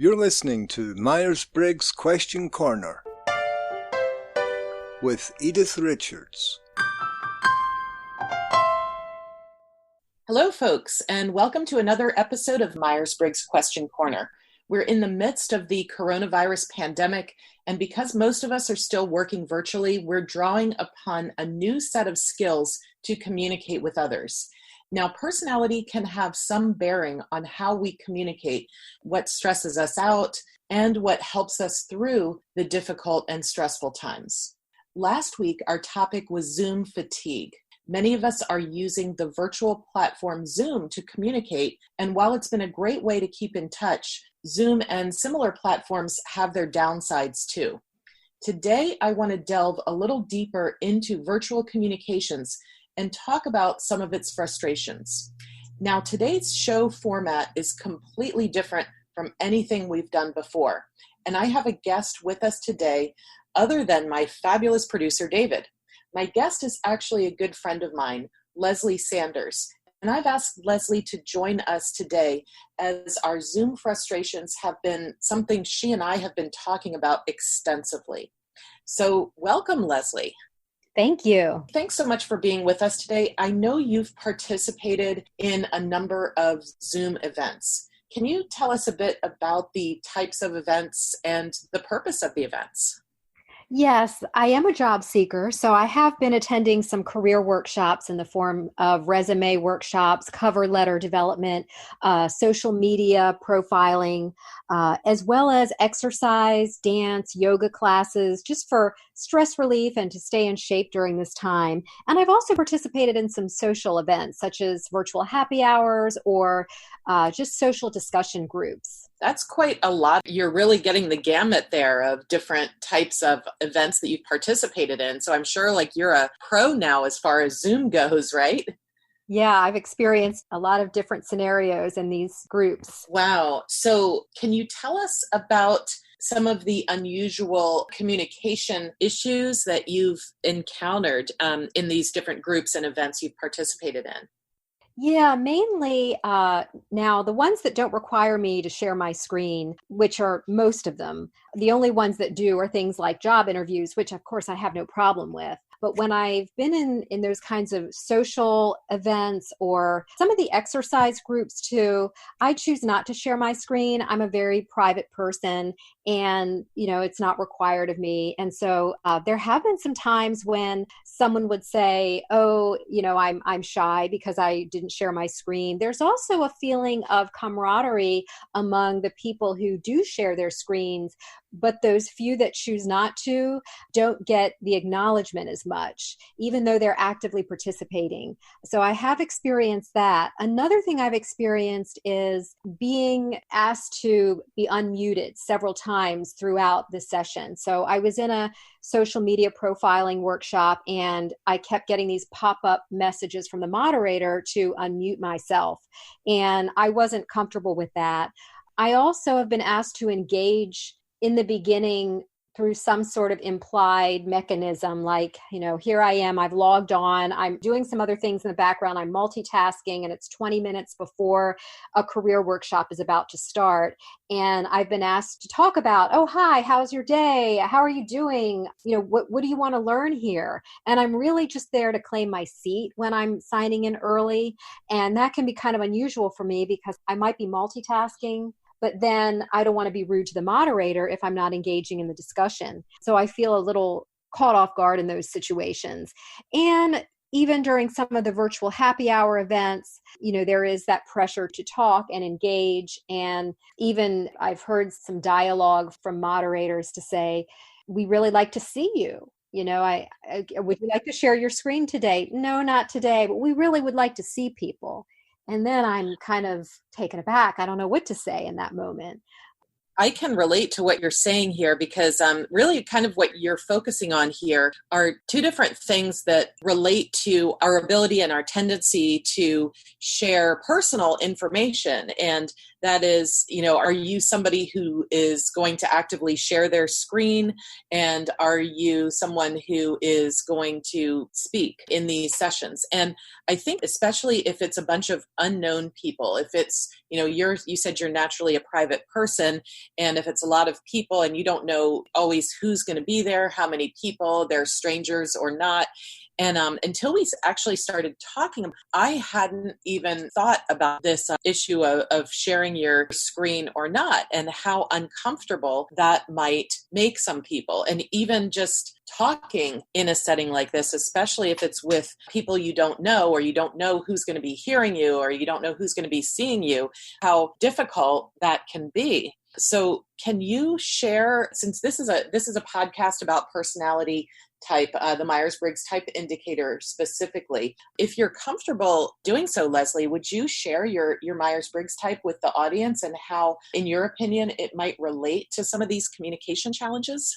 You're listening to Myers-Briggs Question Corner with Edythe Richards. Hello, folks, and welcome to another episode of Myers-Briggs Question Corner. We're in the midst of the coronavirus pandemic, and because most of us are still working virtually, we're drawing upon a new set of skills to communicate with others. Now, personality can have some bearing on how we communicate, what stresses us out, and what helps us through the difficult and stressful times. Last week, our topic was Zoom fatigue. Many of us are using the virtual platform Zoom to communicate, and while it's been a great way to keep in touch, Zoom and similar platforms have their downsides too. Today, I want to delve a little deeper into virtual communications and talk about some of its frustrations. Now, today's show format is completely different from anything we've done before, and I have a guest with us today other than my fabulous producer, David. My guest is actually a good friend of mine, Leslie Sanders, and I've asked Leslie to join us today as our Zoom frustrations have been something she and I have been talking about extensively. So welcome, Leslie. Thank you. Thanks so much for being with us today. I know you've participated in a number of Zoom events. Can you tell us a bit about the types of events and the purpose of the events? Yes, I am a job seeker, so I have been attending some career workshops in the form of resume workshops, cover letter development, social media profiling, as well as exercise, dance, yoga classes, just for stress relief and to stay in shape during this time. And I've also participated in some social events, such as virtual happy hours or just social discussion groups. That's quite a lot. You're really getting the gamut there of different types of events that you've participated in. So I'm sure you're a pro now as far as Zoom goes, right? Yeah, I've experienced a lot of different scenarios in these groups. Wow. So can you tell us about some of the unusual communication issues that you've encountered in these different groups and events you've participated in? Yeah, mainly now the ones that don't require me to share my screen, which are most of them, the only ones that do are things like job interviews, which of course I have no problem with. But when I've been in those kinds of social events or some of the exercise groups too, I choose not to share my screen. I'm a very private person and, it's not required of me. And so there have been some times when someone would say, oh, I'm shy because I didn't share my screen. There's also a feeling of camaraderie among the people who do share their screens, but those few that choose not to don't get the acknowledgement as much, even though they're actively participating. So I have experienced that. Another thing I've experienced is being asked to be unmuted several times throughout the session. So I was in a social media profiling workshop and I kept getting these pop-up messages from the moderator to unmute myself. And I wasn't comfortable with that. I also have been asked to engage in the beginning through some sort of implied mechanism, like, here I am, I've logged on, I'm doing some other things in the background, I'm multitasking, and it's 20 minutes before a career workshop is about to start. And I've been asked to talk about, oh, hi, how's your day? How are you doing? What do you want to learn here? And I'm really just there to claim my seat when I'm signing in early. And that can be kind of unusual for me because I might be multitasking, but then I don't want to be rude to the moderator if I'm not engaging in the discussion. So I feel a little caught off guard in those situations. And even during some of the virtual happy hour events, there is that pressure to talk and engage. And even I've heard some dialogue from moderators to say, we really like to see you. Would you like to share your screen today? No, not today, but we really would like to see people. And then I'm kind of taken aback. I don't know what to say in that moment. I can relate to what you're saying here because really kind of what you're focusing on here are two different things that relate to our ability and our tendency to share personal information. And That is, are you somebody who is going to actively share their screen? And are you someone who is going to speak in these sessions? And I think especially if it's a bunch of unknown people, if it's, you said you're naturally a private person, and if it's a lot of people and you don't know always who's going to be there, how many people, they're strangers or not. And until we actually started talking, I hadn't even thought about this issue of sharing your screen or not, and how uncomfortable that might make some people. And even just talking in a setting like this, especially if it's with people you don't know, or you don't know who's going to be hearing you, or you don't know who's going to be seeing you, how difficult that can be. So can you share, since this is a podcast about personality type, the Myers-Briggs type indicator specifically, if you're comfortable doing so, Leslie, would you share your Myers-Briggs type with the audience and how, in your opinion, it might relate to some of these communication challenges?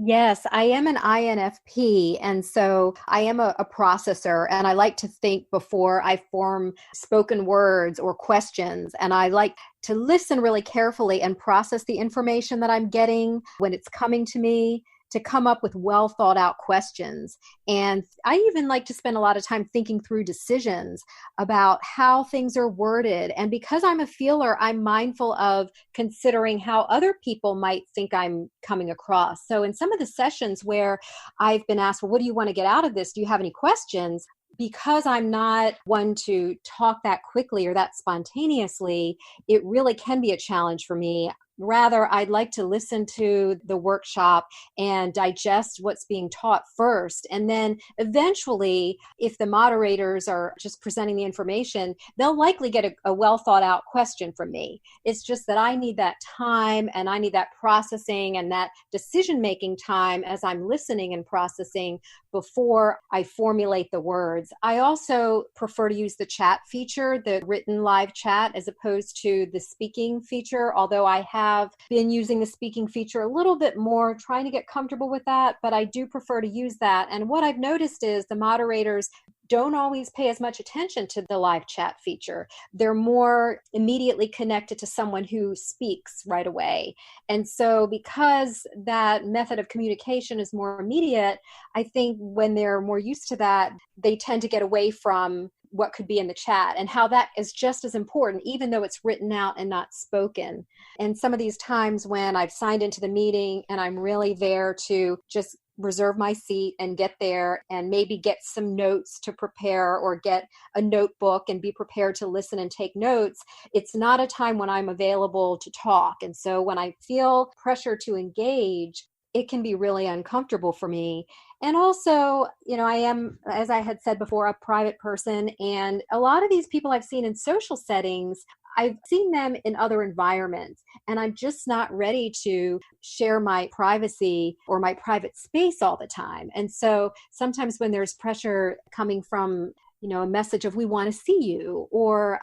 Yes, I am an INFP, and so I am a processor, and I like to think before I form spoken words or questions, and I like to listen really carefully and process the information that I'm getting when it's coming to me, to come up with well thought out questions. And I even like to spend a lot of time thinking through decisions about how things are worded. And because I'm a feeler, I'm mindful of considering how other people might think I'm coming across. So in some of the sessions where I've been asked, well, what do you want to get out of this? Do you have any questions? Because I'm not one to talk that quickly or that spontaneously, it really can be a challenge for me. Rather, I'd like to listen to the workshop and digest what's being taught first. And then eventually, if the moderators are just presenting the information, they'll likely get a well thought out question from me. It's just that I need that time, and I need that processing and that decision-making time as I'm listening and processing before I formulate the words. I also prefer to use the chat feature, the written live chat, as opposed to the speaking feature, although I have been using the speaking feature a little bit more, trying to get comfortable with that, but I do prefer to use that. And what I've noticed is the moderators don't always pay as much attention to the live chat feature. They're more immediately connected to someone who speaks right away. And so because that method of communication is more immediate, I think when they're more used to that, they tend to get away from what could be in the chat, and how that is just as important, even though it's written out and not spoken. And some of these times when I've signed into the meeting and I'm really there to just reserve my seat and get there and maybe get some notes to prepare, or get a notebook and be prepared to listen and take notes, it's not a time when I'm available to talk. And so when I feel pressure to engage, it can be really uncomfortable for me. And also, I am, as I had said before, a private person. And a lot of these people I've seen in social settings, I've seen them in other environments, and I'm just not ready to share my privacy or my private space all the time. And so sometimes when there's pressure coming from a message of, we want to see you, or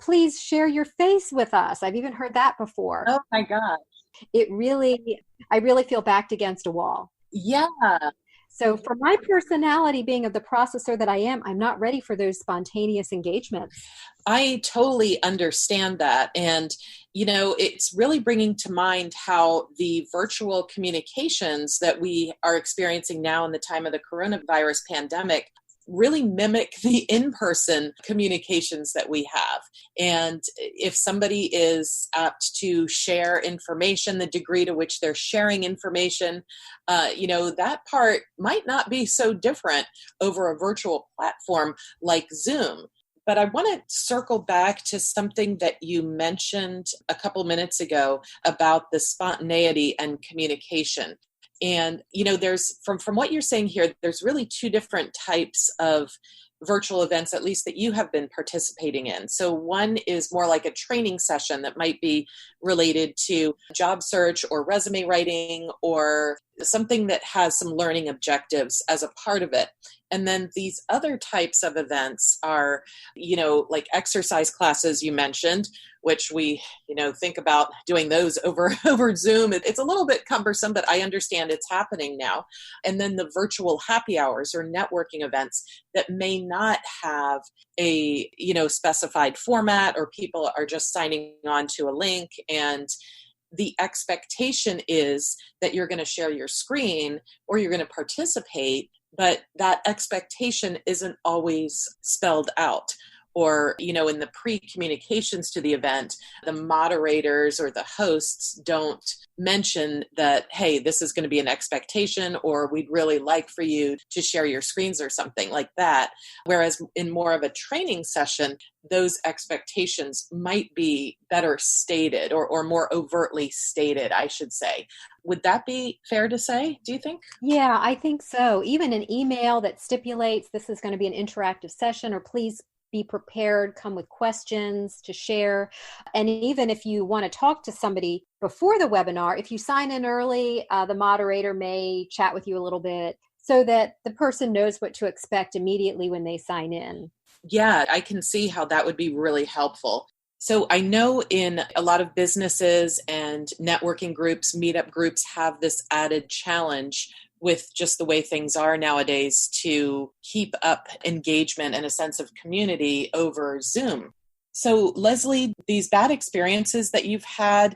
please share your face with us. I've even heard that before. Oh my gosh. I really feel backed against a wall. Yeah. So for my personality, being of the processor that I am, I'm not ready for those spontaneous engagements. I totally understand that. And, it's really bringing to mind how the virtual communications that we are experiencing now in the time of the coronavirus pandemic really mimic the in-person communications that we have. And if somebody is apt to share information, the degree to which they're sharing information, that part might not be so different over a virtual platform like Zoom. But I want to circle back to something that you mentioned a couple minutes ago about the spontaneity and communication. And, there's from what you're saying here, there's really two different types of virtual events, at least that you have been participating in. So one is more like a training session that might be related to job search or resume writing or something that has some learning objectives as a part of it. And then these other types of events are, like exercise classes you mentioned, which we, think about doing those over Zoom. It's a little bit cumbersome, but I understand it's happening now. And then the virtual happy hours or networking events that may not have a, specified format, or people are just signing on to a link, and the expectation is that you're going to share your screen or you're going to participate, but that expectation isn't always spelled out. Or, in the pre-communications to the event, the moderators or the hosts don't mention that, hey, this is going to be an expectation, or we'd really like for you to share your screens or something like that. Whereas in more of a training session, those expectations might be better stated or more overtly stated, I should say. Would that be fair to say, do you think? Yeah, I think so. Even an email that stipulates this is going to be an interactive session, or please be prepared, come with questions to share. And even if you want to talk to somebody before the webinar, if you sign in early, the moderator may chat with you a little bit so that the person knows what to expect immediately when they sign in. Yeah, I can see how that would be really helpful. So I know in a lot of businesses and networking groups, meetup groups have this added challenge with just the way things are nowadays to keep up engagement and a sense of community over Zoom. So Leslie, these bad experiences that you've had,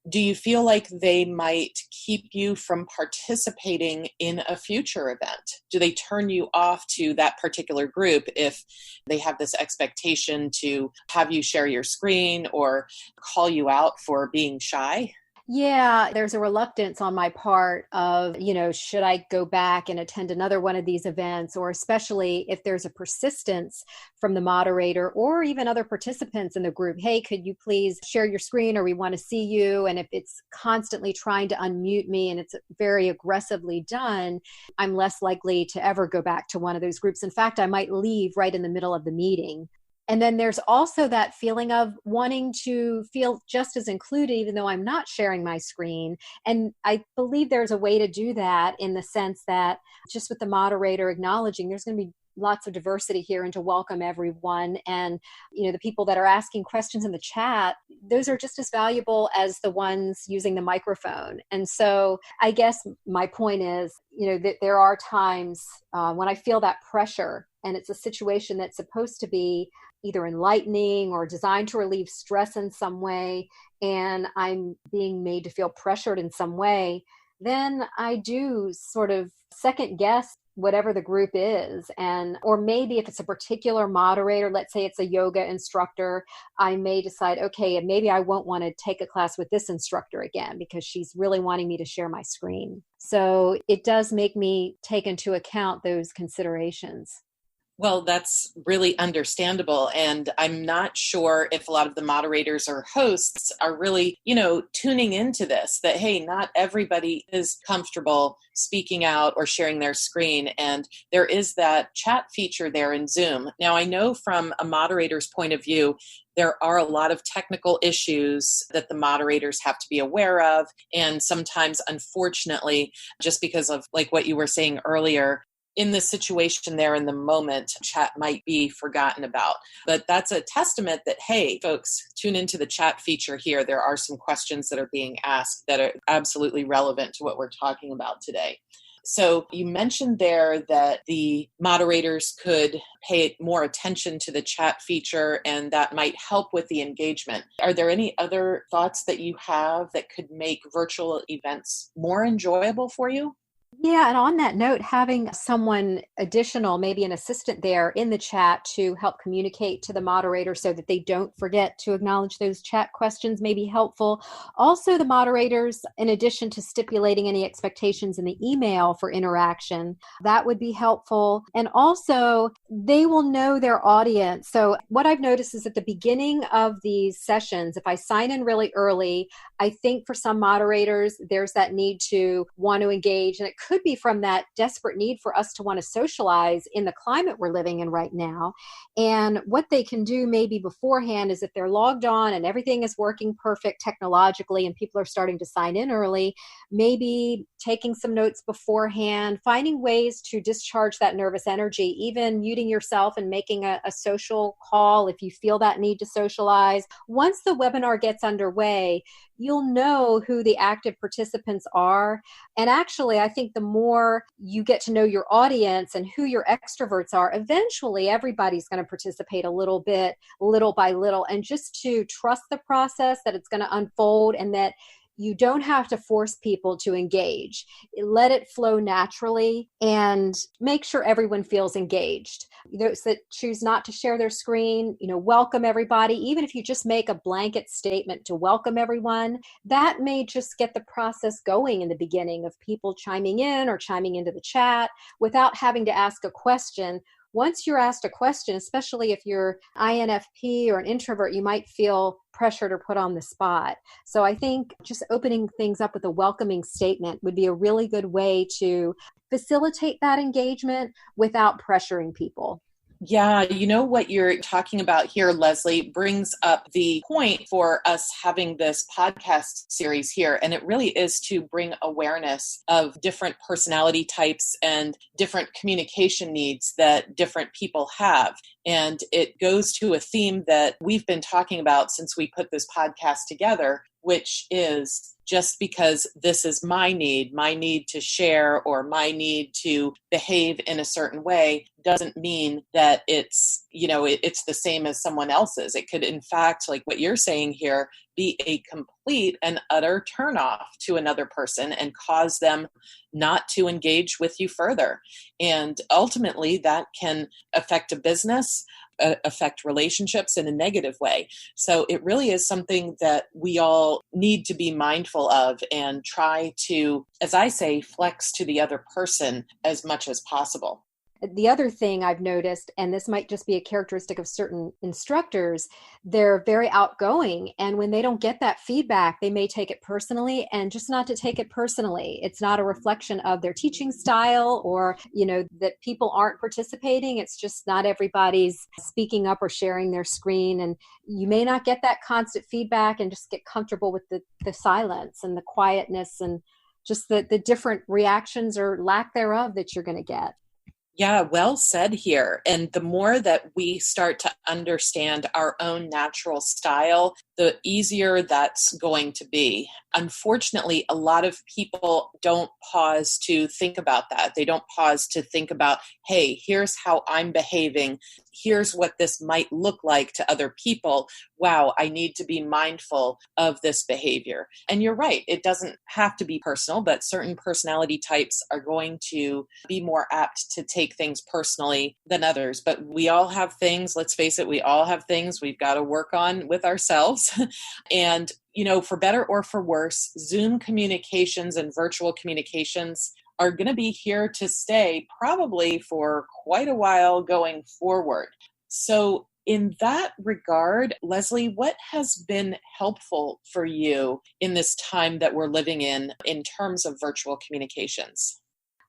do you feel like they might keep you from participating in a future event? Do they turn you off to that particular group if they have this expectation to have you share your screen or call you out for being shy? Yeah, there's a reluctance on my part of, should I go back and attend another one of these events, or especially if there's a persistence from the moderator or even other participants in the group. Hey, could you please share your screen, or we want to see you? And if it's constantly trying to unmute me and it's very aggressively done, I'm less likely to ever go back to one of those groups. In fact, I might leave right in the middle of the meeting. And then there's also that feeling of wanting to feel just as included, even though I'm not sharing my screen. And I believe there's a way to do that in the sense that just with the moderator acknowledging there's going to be lots of diversity here and to welcome everyone. And, the people that are asking questions in the chat, those are just as valuable as the ones using the microphone. And so I guess my point is, that there are times when I feel that pressure, and it's a situation that's supposed to be either enlightening or designed to relieve stress in some way, and I'm being made to feel pressured in some way, then I do sort of second guess whatever the group is. Or maybe if it's a particular moderator, let's say it's a yoga instructor, I may decide, okay, maybe I won't want to take a class with this instructor again because she's really wanting me to share my screen. So it does make me take into account those considerations. Well, that's really understandable. And I'm not sure if a lot of the moderators or hosts are really, tuning into this, that, hey, not everybody is comfortable speaking out or sharing their screen. And there is that chat feature there in Zoom. Now, I know from a moderator's point of view, there are a lot of technical issues that the moderators have to be aware of. And sometimes, unfortunately, just because of like what you were saying earlier, in the situation there in the moment, chat might be forgotten about. But that's a testament that, hey, folks, tune into the chat feature here. There are some questions that are being asked that are absolutely relevant to what we're talking about today. So you mentioned there that the moderators could pay more attention to the chat feature, and that might help with the engagement. Are there any other thoughts that you have that could make virtual events more enjoyable for you? Yeah, and on that note, having someone additional, maybe an assistant there in the chat to help communicate to the moderator so that they don't forget to acknowledge those chat questions may be helpful. Also, the moderators, in addition to stipulating any expectations in the email for interaction, that would be helpful. And also, they will know their audience. So what I've noticed is at the beginning of these sessions, if I sign in really early, I think for some moderators, there's that need to want to engage, and it could be from that desperate need for us to want to socialize in the climate we're living in right now. And what they can do maybe beforehand is if they're logged on and everything is working perfect technologically and people are starting to sign in early, maybe taking some notes beforehand, finding ways to discharge that nervous energy, even muting yourself and making a social call if you feel that need to socialize. Once the webinar gets underway, you'll know who the active participants are. And actually, I think the more you get to know your audience and who your extroverts are, eventually everybody's going to participate a little bit, little by little, and just to trust the process that it's going to unfold and that you don't have to force people to engage. Let it flow naturally and make sure everyone feels engaged. Those that choose not to share their screen, welcome everybody. Even if you just make a blanket statement to welcome everyone, that may just get the process going in the beginning of people chiming in or chiming into the chat without having to ask a question. Once you're asked a question, especially if you're INFP or an introvert, you might feel pressured or put on the spot. So I think just opening things up with a welcoming statement would be a really good way to facilitate that engagement without pressuring people. Yeah, what you're talking about here, Leslie, brings up the point for us having this podcast series here. And it really is to bring awareness of different personality types and different communication needs that different people have. And it goes to a theme that we've been talking about since we put this podcast together, which is just because this is my need to share or my need to behave in a certain way doesn't mean that it's the same as someone else's. It could, in fact, like what you're saying here, be a complete and utter turnoff to another person and cause them not to engage with you further. And ultimately, that can affect a business, affect relationships in a negative way. So it really is something that we all need to be mindful of and try to, as I say, flex to the other person as much as possible. The other thing I've noticed, and this might just be a characteristic of certain instructors, they're very outgoing. And when they don't get that feedback, they may take it personally, and just not to take it personally. It's not a reflection of their teaching style or, that people aren't participating. It's just not everybody's speaking up or sharing their screen. And you may not get that constant feedback and just get comfortable with the silence and the quietness and just the different reactions or lack thereof that you're going to get. Yeah, well said here. And the more that we start to understand our own natural style, the easier that's going to be. Unfortunately, a lot of people don't pause to think about that. They don't pause to think about, hey, here's how I'm behaving. Here's what this might look like to other people. Wow, I need to be mindful of this behavior. And you're right, it doesn't have to be personal, but certain personality types are going to be more apt to take things personally than others. But we all have things, let's face it, we all have things we've got to work on with ourselves. And, for better or for worse, Zoom communications and virtual communications are going to be here to stay probably for quite a while going forward. So in that regard, Leslie, what has been helpful for you in this time that we're living in terms of virtual communications?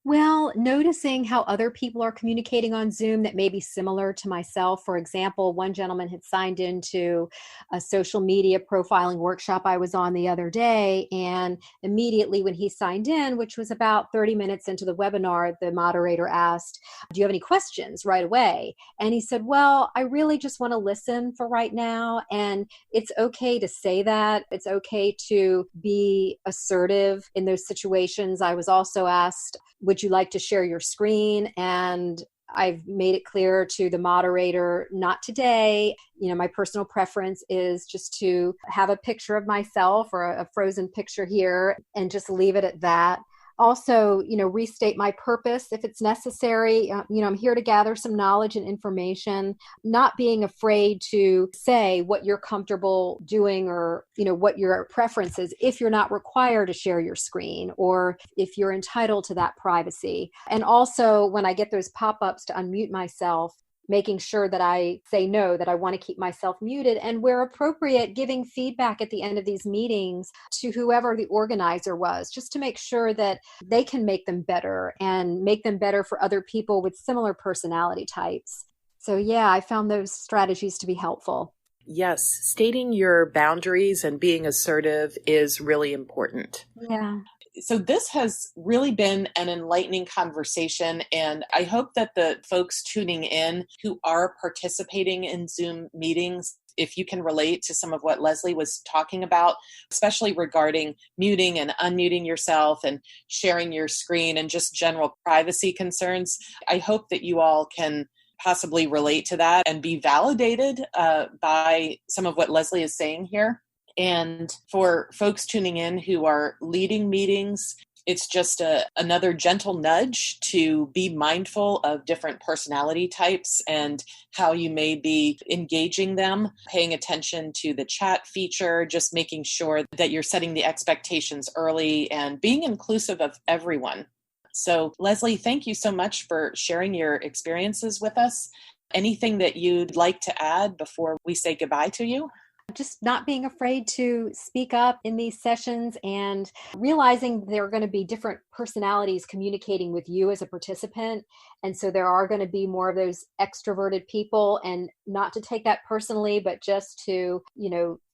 Well, noticing how other people are communicating on Zoom that may be similar to myself. For example, one gentleman had signed into a social media profiling workshop I was on the other day, and immediately when he signed in, which was about 30 minutes into the webinar, the moderator asked, "Do you have any questions?" right away. And he said, "Well, I really just want to listen for right now." And it's okay to say that. It's okay to be assertive in those situations. I was also asked, "Would you like to share your screen?" And I've made it clear to the moderator, not today. My personal preference is just to have a picture of myself or a frozen picture here and just leave it at that. Also, restate my purpose if it's necessary. I'm here to gather some knowledge and information, not being afraid to say what you're comfortable doing or, what your preference is if you're not required to share your screen or if you're entitled to that privacy. And also when I get those pop-ups to unmute myself, making sure that I say no, that I want to keep myself muted, and where appropriate, giving feedback at the end of these meetings to whoever the organizer was, just to make sure that they can make them better and make them better for other people with similar personality types. So yeah, I found those strategies to be helpful. Yes, stating your boundaries and being assertive is really important. Yeah. So this has really been an enlightening conversation, and I hope that the folks tuning in who are participating in Zoom meetings, if you can relate to some of what Leslie was talking about, especially regarding muting and unmuting yourself and sharing your screen and just general privacy concerns, I hope that you all can possibly relate to that and be validated by some of what Leslie is saying here. And for folks tuning in who are leading meetings, it's just another gentle nudge to be mindful of different personality types and how you may be engaging them, paying attention to the chat feature, just making sure that you're setting the expectations early and being inclusive of everyone. So, Leslie, thank you so much for sharing your experiences with us. Anything that you'd like to add before we say goodbye to you? Just not being afraid to speak up in these sessions and realizing there are going to be different personalities communicating with you as a participant. And so there are going to be more of those extroverted people, and not to take that personally, but just to,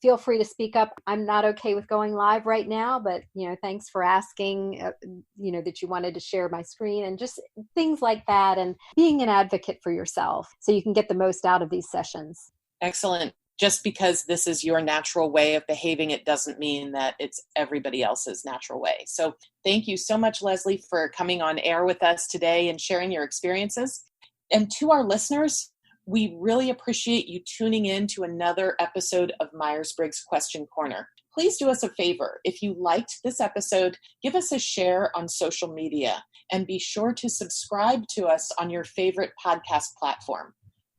feel free to speak up. I'm not okay with going live right now, but, thanks for asking, that you wanted to share my screen, and just things like that, and being an advocate for yourself so you can get the most out of these sessions. Excellent. Just because this is your natural way of behaving, it doesn't mean that it's everybody else's natural way. So thank you so much, Leslie, for coming on air with us today and sharing your experiences. And to our listeners, we really appreciate you tuning in to another episode of Myers-Briggs Question Corner. Please do us a favor. If you liked this episode, give us a share on social media, and be sure to subscribe to us on your favorite podcast platform.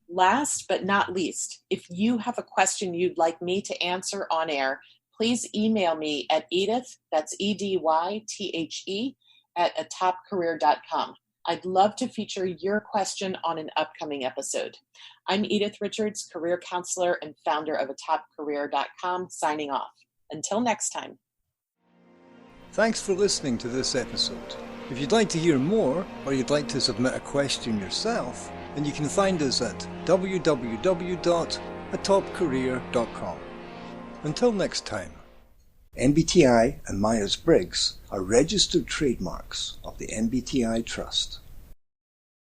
Last but not least, if you have a question you'd like me to answer on air, please email me at Edythe, that's Edythe, at atopcareer.com. I'd love to feature your question on an upcoming episode. I'm Edythe Richards, career counselor and founder of atopcareer.com, signing off. Until next time. Thanks for listening to this episode. If you'd like to hear more, or you'd like to submit a question yourself, then you can find us at www.atopcareer.com. Until next time. MBTI and Myers-Briggs are registered trademarks of the MBTI Trust.